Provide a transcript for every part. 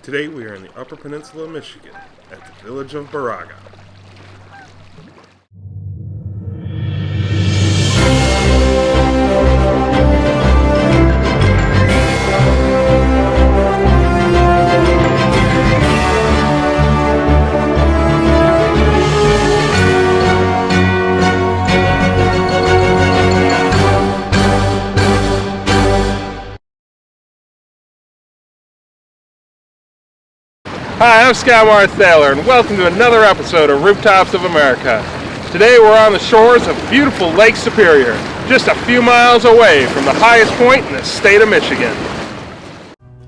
Today we are in the Upper Peninsula, Michigan, at the village of Baraga. Hi, I'm Skye Marthaler, and welcome to another episode of Rooftops of America. Today we're on the shores of beautiful Lake Superior, just a few miles away from the highest point in the state of Michigan.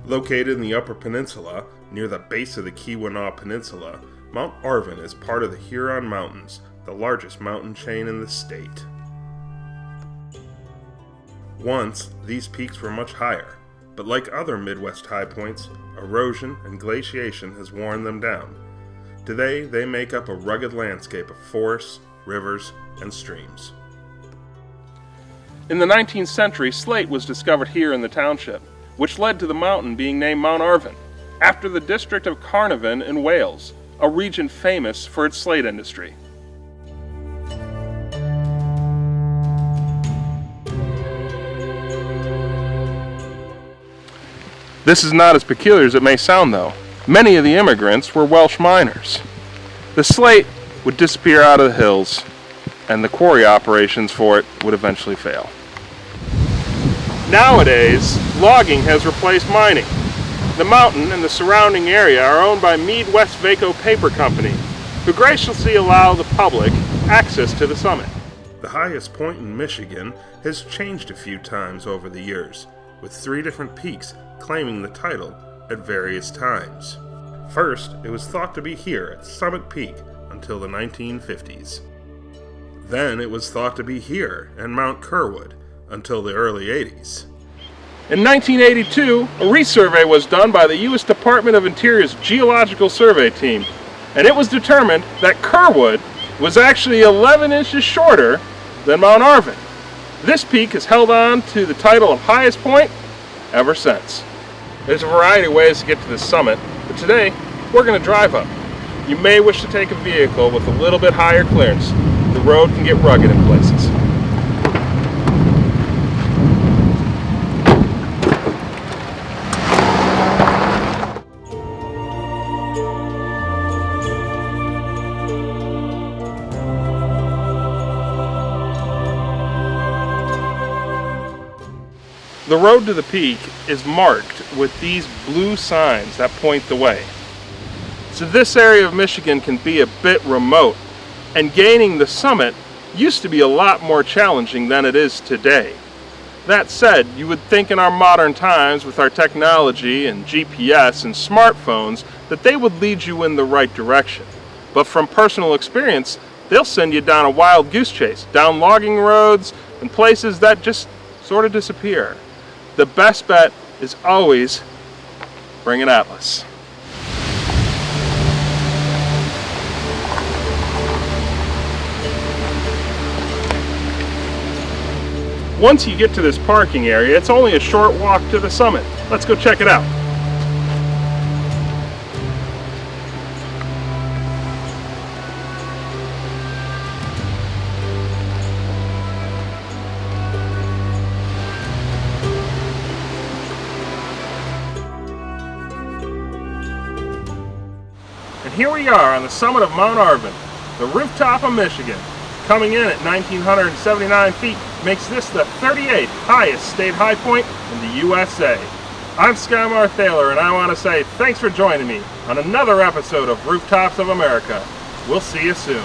Located in the Upper Peninsula, near the base of the Keweenaw Peninsula, Mount Arvon is part of the Huron Mountains, the largest mountain chain in the state. Once, these peaks were much higher, but like other Midwest high points, erosion and glaciation has worn them down. Today, they make up a rugged landscape of forests, rivers, and streams. In the 19th century, slate was discovered here in the township, which led to the mountain being named Mount Arvon, after the district of Carnarvon in Wales, a region famous for its slate industry. This is not as peculiar as it may sound, though. Many of the immigrants were Welsh miners. The slate would disappear out of the hills, and the quarry operations for it would eventually fail. Nowadays, logging has replaced mining. The mountain and the surrounding area are owned by Mead West Vaco Paper Company, who graciously allow the public access to the summit. The highest point in Michigan has changed a few times over the years, with 3 different peaks claiming the title at various times. First, it was thought to be here at Summit Peak until the 1950s. Then it was thought to be here at Mount Curwood until the early 80s. In 1982, a resurvey was done by the U.S. Department of Interior's Geological Survey Team, and it was determined that Curwood was actually 11 inches shorter than Mount Arvon. This peak has held on to the title of highest point ever since. There's a variety of ways to get to the summit, but today we're going to drive up. You may wish to take a vehicle with a little bit higher clearance. The road can get rugged in places. The road to the peak is marked with these blue signs that point the way. So this area of Michigan can be a bit remote, and gaining the summit used to be a lot more challenging than it is today. That said, you would think in our modern times with our technology and GPS and smartphones that they would lead you in the right direction. But from personal experience, they'll send you down a wild goose chase, down logging roads and places that just sort of disappear. The best bet is always bring an atlas. Once you get to this parking area, it's only a short walk to the summit. Let's go check it out. And here we are on the summit of Mount Arvon, the rooftop of Michigan. Coming in at 1,979 feet makes this the 38th highest state high point in the USA. I'm Skye Marthaler, and I want to say thanks for joining me on another episode of Rooftops of America. We'll see you soon.